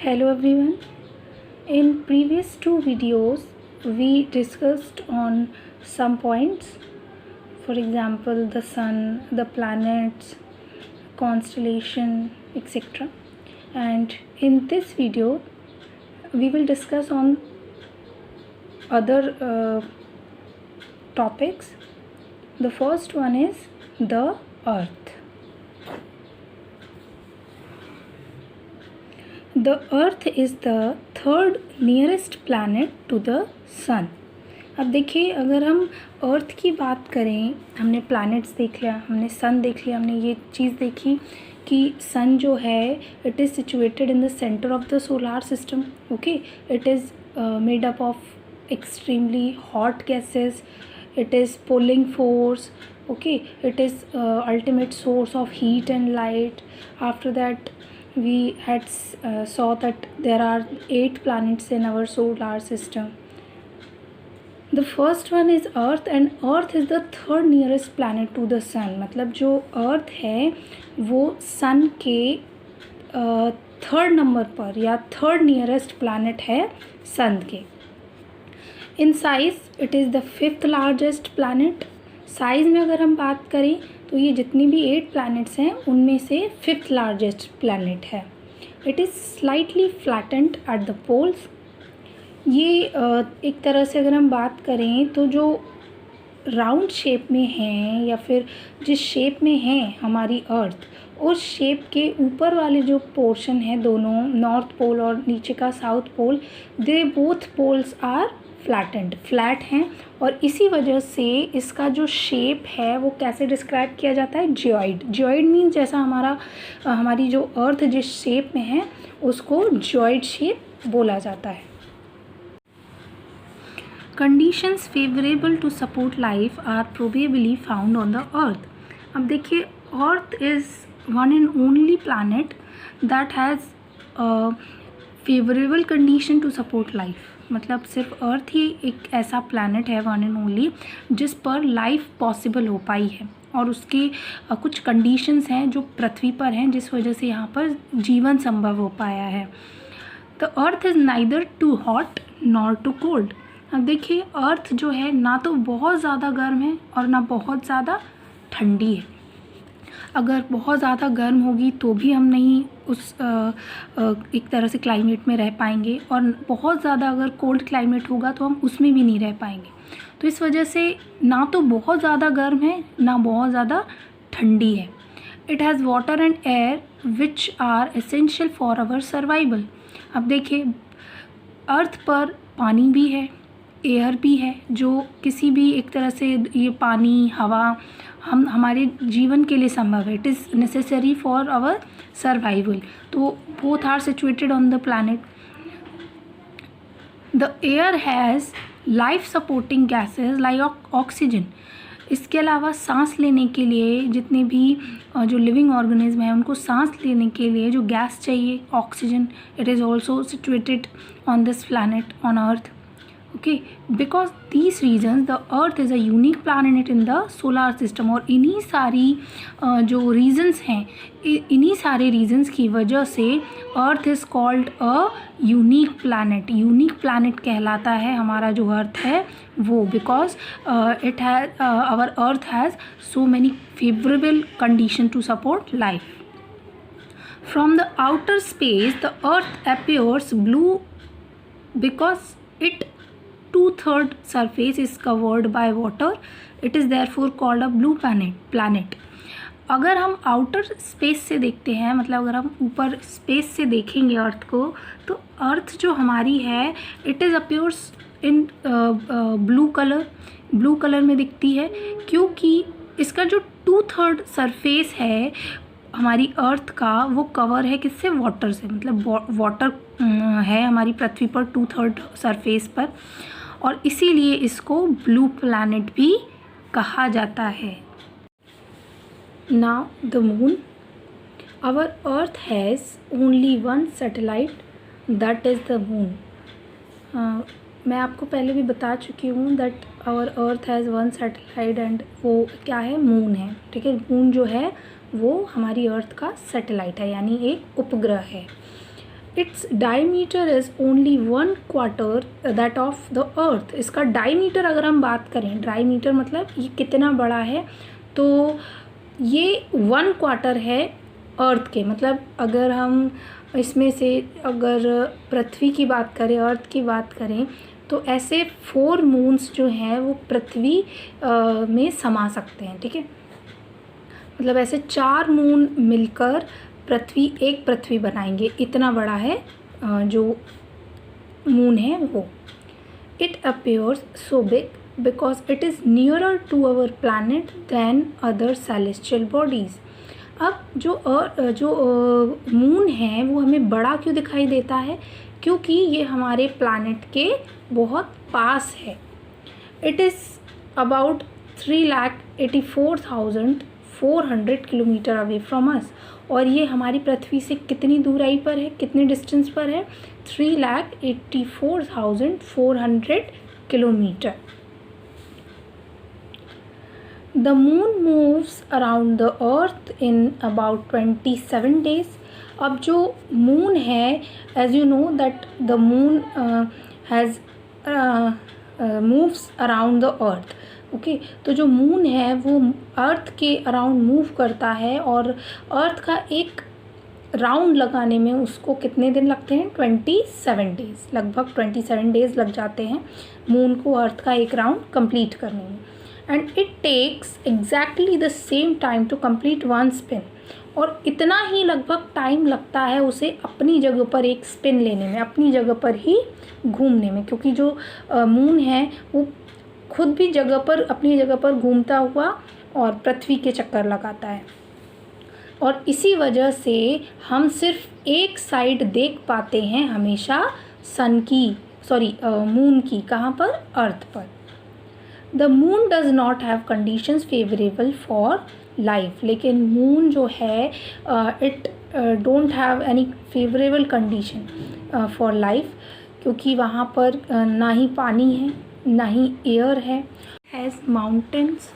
Hello everyone. In previous two videos, we discussed on some points. For example, the sun, the planets, constellation, etc. And in this video, we will discuss on other topics. The first one is the Earth. The Earth is the third nearest planet to the Sun. अब देखिए, अगर हम अर्थ की बात करें, हमने planets देख लिया, हमने सन देख लिया, हमने ये चीज़ देखी कि सन जो है it is situated in the centre of the solar system. Okay, it is made up of extremely hot gases. It is pulling force. Okay, it is ultimate source of heat and light. After that, we had saw that there are 8 planets in our solar system. The first one is Earth, and Earth is the third nearest planet to the Sun. मतलब जो Earth है वो Sun के third number पर या third nearest planet है Sun के. In size it is the fifth largest planet. Size में अगर हम बात करें तो ये जितनी भी 8 प्लैनेट्स हैं उनमें से फिफ्थ लार्जेस्ट प्लानट है. It is slightly flattened at the poles. ये एक तरह से अगर हम बात करें तो जो राउंड शेप में हैं या फिर जिस शेप में है हमारी अर्थ, उस शेप के ऊपर वाले जो पोर्शन है दोनों, नॉर्थ पोल और नीचे का south pole, they both poles are flattened, flat हैं. और इसी वजह से इसका जो शेप है वो कैसे डिस्क्राइब किया जाता है, जियोइड. जियोइड मीन्स जैसा हमारी जो अर्थ जिस शेप में है उसको जियोइड शेप बोला जाता है. Conditions favourable to support life are probably found on the earth. अब देखिए, earth is one and only planet that has favourable condition to support life. मतलब सिर्फ अर्थ ही एक ऐसा प्लैनेट है वन एंड ओनली जिस पर लाइफ पॉसिबल हो पाई है, और उसके कुछ कंडीशंस हैं जो पृथ्वी पर हैं जिस वजह से यहाँ पर जीवन संभव हो पाया है. The earth is neither too hot nor too cold. अब देखिए, अर्थ जो है ना तो बहुत ज़्यादा गर्म है और ना बहुत ज़्यादा ठंडी है. अगर बहुत ज़्यादा गर्म होगी तो भी हम नहीं उस एक तरह से क्लाइमेट में रह पाएंगे, और बहुत ज़्यादा अगर कोल्ड क्लाइमेट होगा तो हम उसमें भी नहीं रह पाएंगे. तो इस वजह से ना तो बहुत ज़्यादा गर्म है ना बहुत ज़्यादा ठंडी है. It has water and air which are essential for our survival. अब देखिए, अर्थ पर पानी भी है, एयर भी है, जो किसी भी एक तरह से ये पानी, हवा हमारे जीवन के लिए संभव है. It is necessary for our survival. तो both are situated on the planet. The air has life supporting gases like oxygen. इसके अलावा सांस लेने के लिए जितने भी जो लिविंग ऑर्गेनिज्म हैं उनको सांस लेने के लिए जो गैस चाहिए, oxygen, it is also situated on this planet, on earth. Okay, because these reasons the earth is a unique planet in the solar system. और इन्हीं सारी जो reasons हैं, इन्हीं सारे reasons की वजह से earth is called a unique planet. unique planet कहलाता है हमारा जो earth है वो, because it has our earth has so many favorable condition to support life. From the outer space the earth appears blue because it 2/3 surface is covered by water. It is therefore called a blue planet. अगर हम outer space से देखते हैं, मतलब अगर हम ऊपर space से देखेंगे अर्थ को, तो अर्थ जो हमारी है it is appears in blue colour में दिखती है, क्योंकि इसका जो 2/3 सरफेस है हमारी अर्थ का वो कवर है किससे, वाटर से. मतलब वाटर है हमारी पृथ्वी पर 2/3 सरफेस पर, और इसीलिए इसको ब्लू प्लैनेट भी कहा जाता है. Now the moon. Our earth has only one satellite, that is the moon. मैं आपको पहले भी बता चुकी हूँ that our earth has one satellite, and वो क्या है, मून है. ठीक है, मून जो है वो हमारी अर्थ का सैटेलाइट है, यानी एक उपग्रह है. Its diameter is only 1/4 that of the earth. इसका डायमीटर अगर हम बात करें, डायमीटर मतलब ये कितना बड़ा है, तो ये 1/4 है अर्थ के। मतलब अगर हम इसमें से अगर पृथ्वी की बात करें, अर्थ की बात करें, तो ऐसे 4 मून्स जो हैं वो पृथ्वी में समा सकते हैं। ठीक है, मतलब ऐसे 4 मून मिलकर एक पृथ्वी बनाएंगे, इतना बड़ा है जो मून है वो। It appears so big because it is nearer to our planet than other celestial bodies. अब जो मून है वो हमें बड़ा क्यों दिखाई देता है? क्योंकि ये हमारे प्लैनेट के बहुत पास है। It is about 3,84,400 kilometre away from us. और ये हमारी पृथ्वी से कितनी दूराई पर है, कितने डिस्टेंस पर है? 3,84,400 kilometre. The moon moves around the earth in about 27 days। अब जो मून है, as you know that the moon has moves around the earth. Okay, तो जो मून है वो अर्थ के अराउंड मूव करता है, और अर्थ का एक राउंड लगाने में उसको कितने दिन लगते हैं? 27 days। लगभग 27 days लग जाते हैं मून को अर्थ का एक राउंड कंप्लीट करने में। And it takes exactly the same time to complete 1 spin. और इतना ही लगभग टाइम लगता है उसे अपनी जगह पर एक स्पिन लेने में, अपनी जगह पर ही घूमने में, क्योंकि जो मून है वो खुद भी अपनी जगह पर घूमता हुआ और पृथ्वी के चक्कर लगाता है। और इसी वजह से हम सिर्फ एक साइड देख पाते हैं हमेशा मून की। कहाँ पर? अर्थ पर। The moon does not have conditions favourable for life. लेकिन मून जो है it don't have any favourable condition for life, क्योंकि वहाँ पर ना ही पानी है, ना ही एयर है। Has mountains,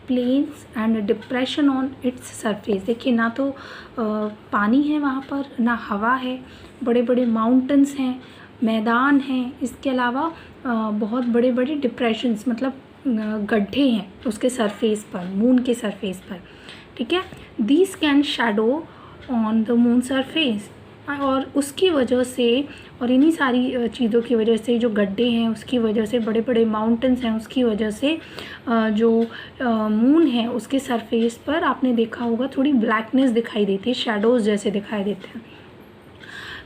plains and depression on its surface. देखिए, ना तो पानी है वहाँ पर, ना हवा है, बड़े बड़े माउंटेन्स हैं, मैदान हैं, इसके अलावा बहुत बड़े बड़े डिप्रेशंस मतलब गड्ढे हैं उसके सरफेस पर, मून के सरफेस पर। ठीक है, these can shadow on the moon surface. और उसकी वजह से, और इन्हीं सारी चीज़ों की वजह से, जो गड्ढे हैं उसकी वजह से, बड़े बड़े माउंटेन्स हैं उसकी वजह से, जो मून है उसके सरफेस पर आपने देखा होगा थोड़ी ब्लैकनेस दिखाई देती है, शैडोज़ जैसे दिखाई देते हैं।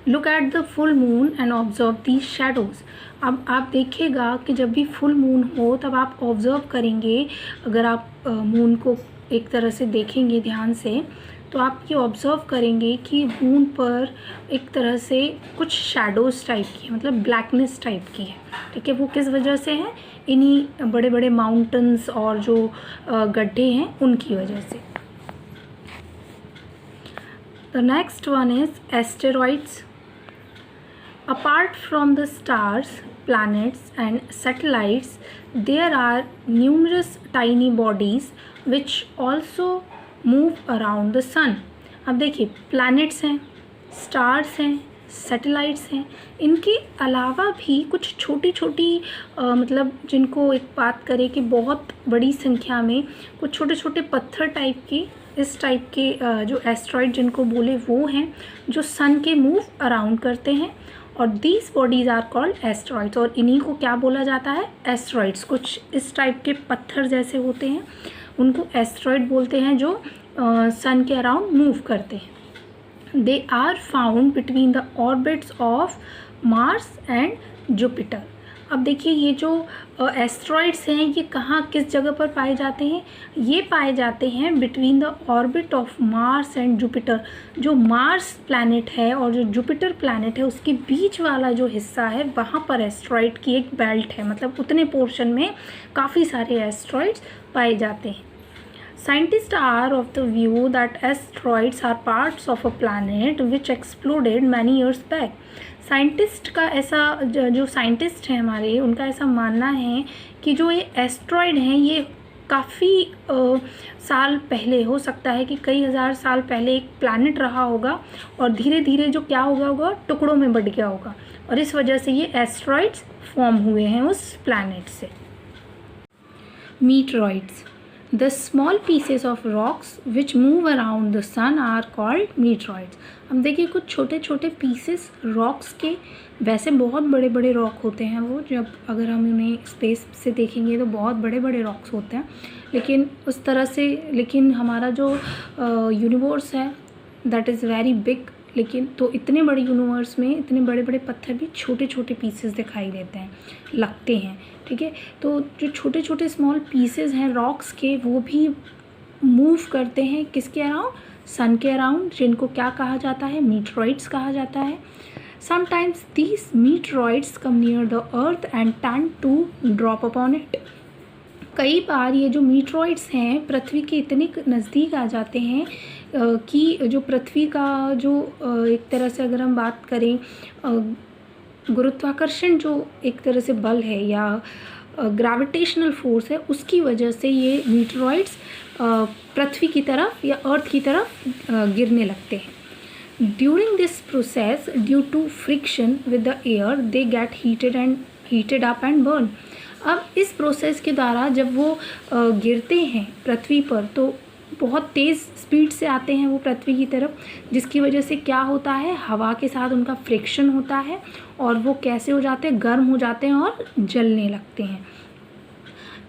Look at the full moon and observe these shadows. अब आप देखिएगा कि जब भी फुल मून हो तब आप ऑब्ज़र्व करेंगे, अगर आप मून को एक तरह से देखेंगे ध्यान से, तो आप ये ऑब्ज़र्व करेंगे कि मून पर एक तरह से कुछ शैडोज़ टाइप की है, मतलब ब्लैकनेस टाइप की है। ठीक है, वो किस वजह से है? इन्हीं बड़े बड़े माउंटेन्स और जो गड्ढे हैं उनकी वजह से। The next one is asteroids. Apart from the stars, planets and satellites, there are numerous tiny bodies which also move around the sun. अब देखिए, planets हैं, stars हैं, satellites हैं, इनके अलावा भी कुछ छोटी छोटी मतलब जिनको एक बात करें कि बहुत बड़ी संख्या में कुछ छोटे छोटे पत्थर टाइप के, इस टाइप के जो एस्ट्रॉइड जिनको बोले वो हैं, जो सन के मूव अराउंड करते हैं। और these bodies are called asteroids. और इन्हीं को क्या बोला जाता है? एस्ट्रॉइड्स। कुछ इस टाइप के पत्थर जैसे होते हैं उनको एस्ट्रॉइड बोलते हैं, जो सन के अराउंड मूव करते हैं। They are found between the orbits of Mars and Jupiter. अब देखिए, ये जो एस्ट्रॉइड्स हैं ये कहाँ, किस जगह पर पाए जाते हैं? ये पाए जाते हैं between the orbit of Mars and Jupiter. जो मार्स प्लैनेट है और जो जुपिटर प्लैनेट है उसके बीच वाला जो हिस्सा है वहाँ पर एस्ट्रॉइड की एक बेल्ट है, मतलब उतने पोर्शन में काफ़ी सारे एस्ट्रॉइड्स पाए जाते हैं। Scientists are of the view that asteroids are parts of a planet which exploded many years back. Scientist का ऐसा, जो साइंटिस्ट हैं हमारे, उनका ऐसा मानना है कि जो ये एस्ट्रॉइड हैं ये काफ़ी साल पहले, हो सकता है कि कई हज़ार साल पहले एक प्लैनेट रहा होगा और धीरे धीरे जो क्या हो गया होगा, टुकड़ों में बट गया होगा और इस वजह से ये एस्ट्रॉइड्स फॉर्म हुए हैं उस प्लैनेट से। Meteoroids, the small pieces of rocks which move around the sun are called meteoroids. हम देखिए कुछ छोटे छोटे पीसेस रॉक्स के, वैसे बहुत बड़े बड़े रॉक होते हैं वो, जब अगर हम उन्हें स्पेस से देखेंगे तो बहुत बड़े बड़े रॉक्स होते हैं, लेकिन उस तरह से, लेकिन हमारा जो यूनिवर्स है दैट इज़ वेरी बिग, लेकिन तो इतने बड़े यूनिवर्स में इतने बड़े बड़े पत्थर भी छोटे छोटे पीसेस दिखाई देते हैं, लगते हैं, ठीक है। तो जो छोटे छोटे स्मॉल पीसेस हैं रॉक्स के, वो भी मूव करते हैं किसके अराउंड, सन के अराउंड, जिनको क्या कहा जाता है, मीटरॉइड्स कहा जाता है। Sometimes these meteoroids come near the earth and tend to drop upon it. कई बार ये जो मीटरॉइड्स हैं पृथ्वी के इतने नज़दीक आ जाते हैं कि जो पृथ्वी का जो एक तरह से अगर हम बात करें गुरुत्वाकर्षण जो एक तरह से बल है या ग्रेविटेशनल फोर्स है, उसकी वजह से ये मीटरॉइड्स पृथ्वी की तरफ या अर्थ की तरफ गिरने लगते हैं। During this process due to friction with the air they get heated up and burn. अब इस प्रोसेस के द्वारा जब वो गिरते हैं पृथ्वी पर तो बहुत तेज़ स्पीड से आते हैं वो पृथ्वी की तरफ, जिसकी वजह से क्या होता है, हवा के साथ उनका फ्रिक्शन होता है और वो कैसे हो जाते हैं, गर्म हो जाते हैं और जलने लगते हैं।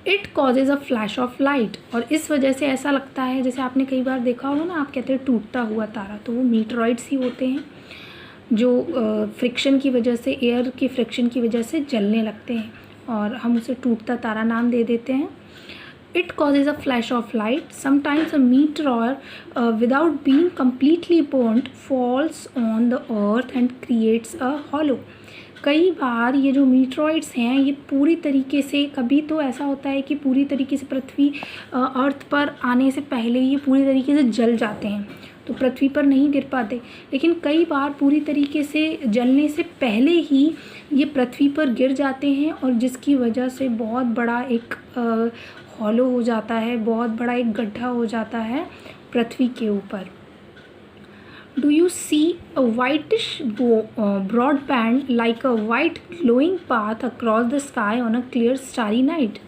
It causes a flash of light, और इस वजह से ऐसा लगता है, जैसे आपने कई बार देखा होगा ना, आप कहते हैं टूटता हुआ तारा, तो वो मीटरॉइड्स ही होते हैं जो फ्रिक्शन की वजह से, एयर की फ्रिक्शन की वजह से जलने लगते हैं और हम उसे टूटता तारा नाम दे देते हैं। It causes a flash of light. Sometimes a meteor, without being completely burnt, falls on the earth and creates a hollow. कई बार ये जो मीटरॉइड्स हैं ये पूरी तरीके से, कभी तो ऐसा होता है कि पूरी तरीके से पृथ्वी अर्थ पर आने से पहले ये पूरी तरीके से जल जाते हैं तो पृथ्वी पर नहीं गिर पाते, लेकिन कई बार पूरी तरीके से जलने से पहले ही ये पृथ्वी पर गिर जाते हैं और जिसकी वजह से बहुत बड़ा एक हॉलो हो जाता है, बहुत बड़ा एक गड्ढा हो जाता है पृथ्वी के ऊपर। Do you see a whitish broad band like a white glowing path across the sky on a clear starry night.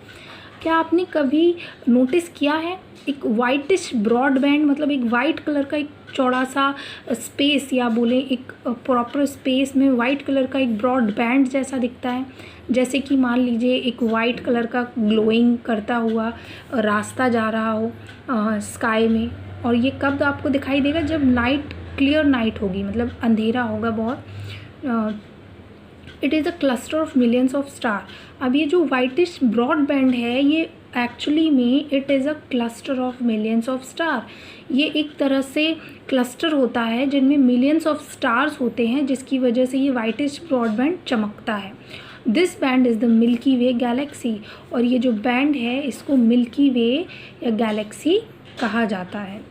क्या आपने कभी नोटिस किया है एक वाइटिश ब्रॉड बैंड, मतलब एक वाइट कलर का एक चौड़ा सा स्पेस, या बोले एक प्रॉपर स्पेस में वाइट कलर का एक ब्रॉड बैंड जैसा दिखता है, जैसे कि मान लीजिए एक वाइट कलर का ग्लोइंग करता हुआ रास्ता जा रहा हो स्काई में, और ये कब आपको दिखाई देगा, जब नाइट, क्लियर नाइट होगी, मतलब अंधेरा होगा बहुत। It is a cluster of millions of star. अब ये जो वाइटिश ब्रॉड बैंड है ये एक्चुअली में it is a cluster of millions of star. ये एक तरह से क्लस्टर होता है जिनमें मिलियंस ऑफ स्टार्स होते हैं, जिसकी वजह से ये वाइटिश ब्रॉड बैंड चमकता है। This band is the milky way Galaxy, और ये जो बैंड है इसको मिल्की वे या गैलेक्सी कहा जाता है।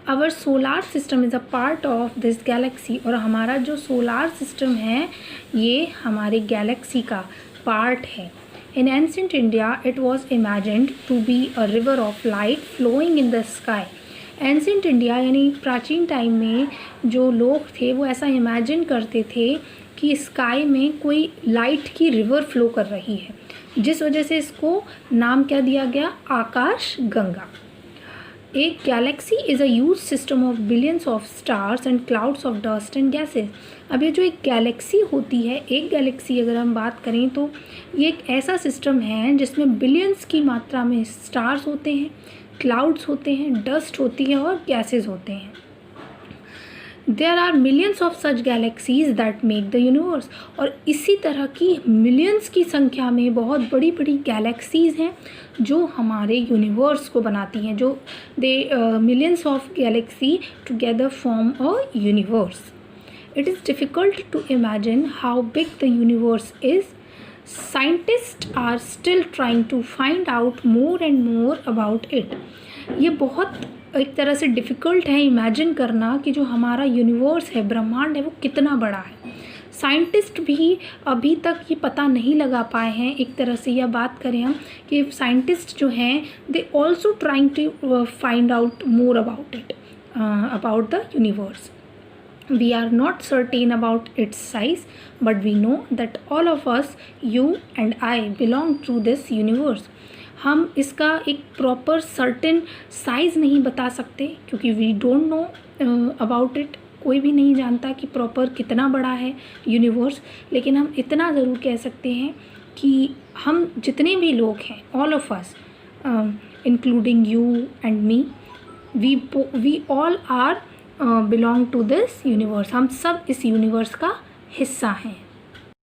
Our solar system is a part of this galaxy, और हमारा जो सोलार सिस्टम है ये हमारे गैलेक्सी का पार्ट है। In ancient India it was imagined to be a river of light flowing in the sky. Ancient India यानी प्राचीन टाइम में जो लोग थे वो ऐसा इमेजिन करते थे कि स्काई में कोई लाइट की रिवर फ्लो कर रही है, जिस वजह से इसको नाम क्या दिया गया, आकाश गंगा। एक Galaxy is a huge system of billions of stars and clouds of dust and gases. अब ये जो एक गैलेक्सी होती है, एक गैलेक्सी अगर हम बात करें तो ये एक ऐसा सिस्टम है जिसमें बिलियंस की मात्रा में स्टार्स होते हैं, क्लाउड्स होते हैं, डस्ट होती है और गैसेस होते हैं। There are millions of such galaxies that make the universe, और इसी तरह की मिलियंस की संख्या में बहुत बड़ी बड़ी गैलेक्सीज हैं जो हमारे यूनिवर्स को बनाती हैं, जो millions of galaxy together form a universe. It is difficult to imagine how big the universe is. Scientist are still trying to find out more and more about it. ये बहुत एक तरह से डिफ़िकल्ट है इमेजिन करना कि जो हमारा यूनिवर्स है, ब्रह्मांड है, वो कितना बड़ा है। साइंटिस्ट भी अभी तक ये पता नहीं लगा पाए हैं, एक तरह से यह बात करें हम कि साइंटिस्ट जो हैं they also trying to find out more about it, about the universe. We are not certain about its size, but we know that all of us, you and I, belong to this universe. हम इसका एक proper certain size नहीं बता सकते क्योंकि we don't know about it. कोई भी नहीं जानता कि प्रॉपर कितना बड़ा है यूनिवर्स, लेकिन हम इतना ज़रूर कह सकते हैं कि हम जितने भी लोग हैं, all of us including you and me, we all are belong to this universe. हम सब इस यूनिवर्स का हिस्सा हैं.